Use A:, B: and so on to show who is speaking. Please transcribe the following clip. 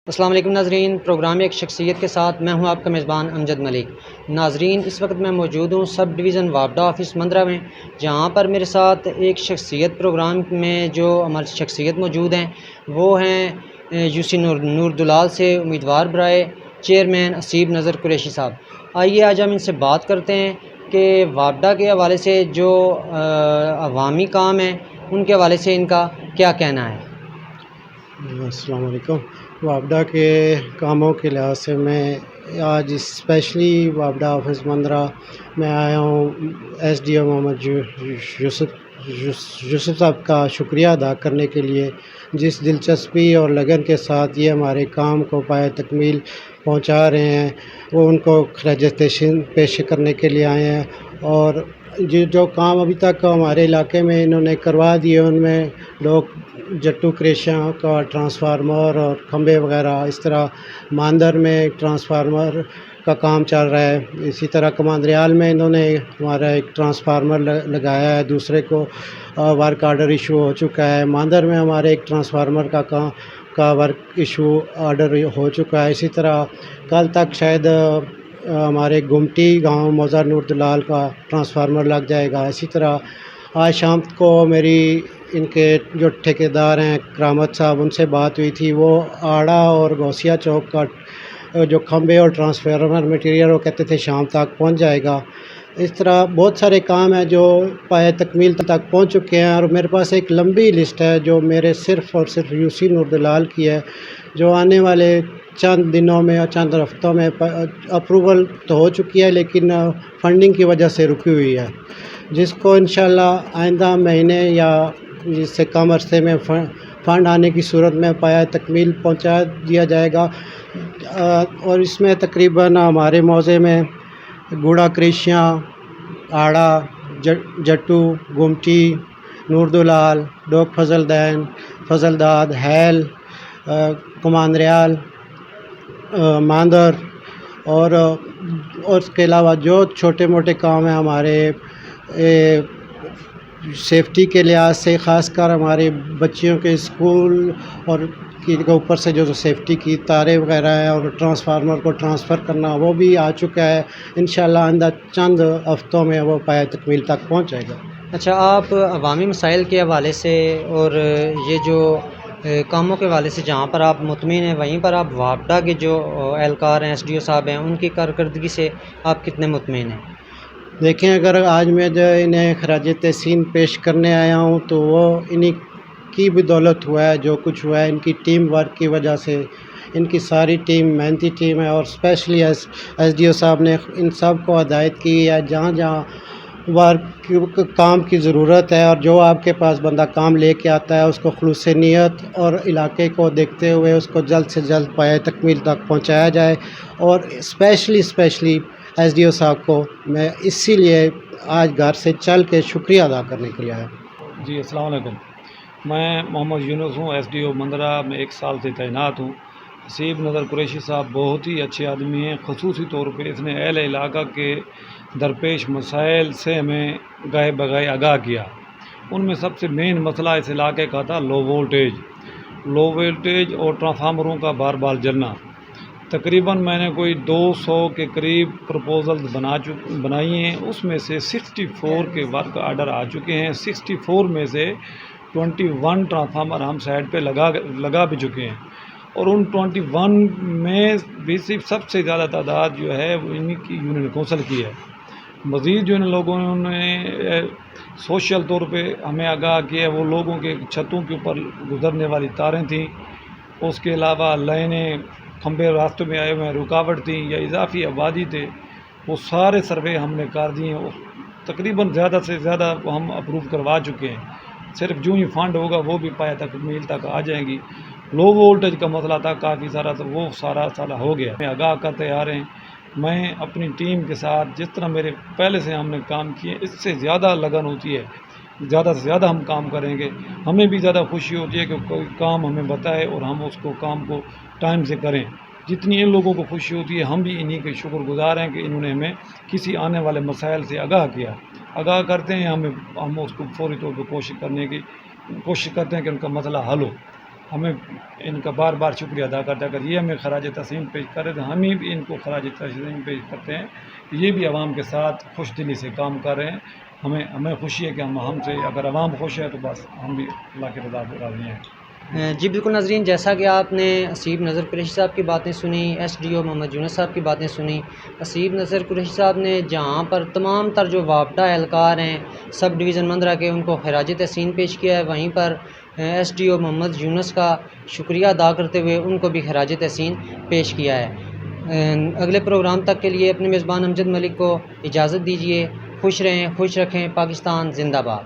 A: السلام علیکم ناظرین، پروگرام ایک شخصیت کے ساتھ میں ہوں آپ کا میزبان امجد ملک۔ ناظرین، اس وقت میں موجود ہوں سب ڈویژن وابڈا آفس مندرہ میں، جہاں پر میرے ساتھ ایک شخصیت پروگرام میں جو ہماری شخصیت موجود ہیں وہ ہیں یوسی نور دلال سے امیدوار برائے چیئرمین اسیب نظر قریشی صاحب۔ آئیے آج ہم ان سے بات کرتے ہیں کہ وابڈا کے حوالے سے جو عوامی کام ہیں ان کے حوالے سے ان کا کیا کہنا ہے۔
B: السلام علیکم۔ وابڈا کے کاموں کے لحاظ سے میں آج اسپیشلی وابڈا آفس مندرہ میں آیا ہوں ایس ڈی او محمد یوسف صاحب کا شکریہ ادا کرنے کے لیے، جس دلچسپی اور لگن کے ساتھ یہ ہمارے کام کو پایہ تکمیل پہنچا رہے ہیں، وہ ان کو خراج تحسین پیش کرنے کے لیے آئے ہیں۔ اور جو کام ابھی تک ہمارے علاقے میں انہوں نے کروا دیے، ان میں لوگ جٹو کریشیاں کا ٹرانسفارمر اور کھمبے وغیرہ، اس طرح ماندر میں ٹرانسفارمر کا کام چل رہا ہے، اسی طرح کماندریال میں انہوں نے ہمارا ایک ٹرانسفارمر لگایا ہے، دوسرے کو ورک آرڈر ایشو ہو چکا ہے۔ ماندر میں ہمارے ایک ٹرانسفارمر کا ورک ایشو آرڈر ہو چکا ہے۔ اسی طرح کل تک شاید ہمارے گمٹی گاؤں موزہ نور دلال کا ٹرانسفارمر لگ جائے گا۔ اسی طرح آج شام کو میری ان کے جو ٹھیکیدار ہیں کرامت صاحب، ان سے بات ہوئی تھی، وہ آڑا اور غوثیہ چوک کا جو کھمبے اور ٹرانسفارمر مٹیریل وہ کہتے تھے شام تک پہنچ جائے گا۔ اس طرح بہت سارے کام ہیں جو پایہ تکمیل تک پہنچ چکے ہیں، اور میرے پاس ایک لمبی لسٹ ہے جو میرے صرف اور صرف یوسی نور دلال کی ہے، جو آنے والے چند دنوں میں اور چند ہفتوں میں اپروول تو ہو چکی ہے، لیکن فنڈنگ کی وجہ سے رکی ہوئی ہے، جس کو انشاءاللہ آئندہ مہینے یا جس سے کم عرصے میں فنڈ آنے کی صورت میں پایہ تکمیل پہنچا دیا جائے گا۔ اور اس میں تقریباً ہمارے موضع میں گوڑا کریشیاں، آڑا، جٹو، گمٹی، نور دلال، ڈوک فضل داد، حیل، کماندریال، ماندر اور اس کے علاوہ جو چھوٹے موٹے کام ہیں ہمارے سیفٹی کے لحاظ سے، خاص کر ہمارے بچیوں کے اسکول اور کے اوپر سے جو سیفٹی کی تاریں وغیرہ ہیں اور ٹرانسفارمر کو ٹرانسفر کرنا، وہ بھی آ چکا ہے۔ انشاءاللہ آئندہ چند ہفتوں میں وہ پایہ تکمیل تک پہنچ جائے گا۔
A: اچھا، آپ عوامی مسائل کے حوالے سے اور یہ جو کاموں کے حوالے سے جہاں پر آپ مطمئن ہیں، وہیں پر آپ وابڈا کے جو اہلکار ہیں، ایس ڈی او صاحب ہیں، ان کی کارکردگی سے آپ کتنے مطمئن ہیں؟
B: دیکھیں، اگر آج میں جو انہیں خراج تحسین پیش کرنے آیا ہوں تو وہ انہی کی بدولت ہوا ہے، جو کچھ ہوا ہے ان کی ٹیم ورک کی وجہ سے۔ ان کی ساری ٹیم محنتی ٹیم ہے، اور اسپیشلی ایس ڈی او صاحب نے ان سب کو ہدایت کی ہے، جہاں جہاں کام کی ضرورت ہے اور جو آپ کے پاس بندہ کام لے کے آتا ہے، اس کو خلوص نیت اور علاقے کو دیکھتے ہوئے اس کو جلد سے جلد پایہ تکمیل تک پہنچایا جائے۔ اور اسپیشلی ایس ڈی او صاحب کو میں اسی لیے آج گھر سے چل کے شکریہ ادا کرنے کے لیے آیا۔
C: جی السلام علیکم، میں محمد یونس ہوں، ایس ڈی او مندرہ میں 1 سال سے تعینات ہوں۔ اسیب نظر قریشی صاحب بہت ہی اچھے آدمی ہیں، خصوصی طور پہ اس نے اہل علاقہ کے درپیش مسائل سے ہمیں گاہے بگاہے آگاہ کیا۔ ان میں سب سے مین مسئلہ اس علاقے کا تھا لو وولٹیج اور ٹرانسفارمروں کا بار بار جلنا۔ تقریباً میں نے کوئی 200 کے قریب پروپوزل بنائی ہیں، اس میں سے 64 کے ورک آرڈر آ چکے ہیں۔ 64 میں سے 21 ٹرانسفارمر ہم سائٹ پہ لگا بھی چکے ہیں، اور ان 21 میں بھی صرف سب سے زیادہ تعداد جو ہے وہ انہی کی یونین کونسل کی ہے۔ مزید جو ان لوگوں نے سوشل طور پہ ہمیں آگاہ کیا ہے، وہ لوگوں کے چھتوں کے اوپر گزرنے والی تاریں تھیں، اس کے علاوہ لائنیں، کھمبے راستوں میں آئے ہوئے رکاوٹ تھیں یا اضافی آبادی تھے، وہ سارے سروے ہم نے کر دیے ہیں۔ تقریباً زیادہ سے زیادہ ہم اپروو کروا چکے ہیں، صرف جو ہی فنڈ ہوگا وہ بھی پایہ تکمیل تک آ جائیں گی۔ لو وولٹیج کا مسئلہ تھا کافی سارا، تو وہ سارا ہو گیا، میں آگاہ کرتے آ رہے ہیں۔ میں اپنی ٹیم کے ساتھ جس طرح میرے پہلے سے ہم نے کام کیے، اس سے زیادہ لگن ہوتی ہے، زیادہ سے زیادہ ہم کام کریں گے۔ ہمیں بھی زیادہ خوشی ہوتی ہے کہ کوئی کام ہمیں بتائے اور ہم اس کو کام کو ٹائم سے کریں۔ جتنی ان لوگوں کو خوشی ہوتی ہے، ہم بھی انہی کے شکر گزار ہیں کہ انہوں نے ہمیں کسی آنے والے مسائل سے آگاہ کیا۔ آگاہ کرتے ہیں ہم اس کو فوری طور پہ کوشش کرتے ہیں کہ ان کا مسئلہ حل ہو۔ ہمیں ان کا بار بار شکریہ ادا کرتے ہیں. اگر یہ ہمیں خراج تحسین پیش کرے تو ہم بھی ان کو خراج تحسین پیش کرتے ہیں. یہ بھی عوام کے ساتھ خوش دلی سے کام کر رہے ہیں. ہمیں خوشی ہے کہ ہم سے اگر عوام خوش ہے تو بس ہم بھی اللہ کے رضا پہ راضی ہیں.
A: جی بالکل ناظرین، جیسا کہ آپ نے اسیب نظر قریشی صاحب کی باتیں سنی، ایس ڈی او محمد یونس صاحب کی باتیں سنی. اسیب نظر قریشی صاحب نے جہاں پر تمام تر جو وابڈہ اہلکار ہیں سب ڈویژن مندرہ کے، ان کو خراج تحسین پیش کیا ہے، وہیں پر ایس ڈی او محمد یونس کا شکریہ ادا کرتے ہوئے ان کو بھی خراج تحسین پیش کیا ہے. اگلے پروگرام تک کے لیے اپنے میزبان امجد ملک کو اجازت دیجیے. خوش رہیں، خوش رکھیں. پاکستان زندہ باد.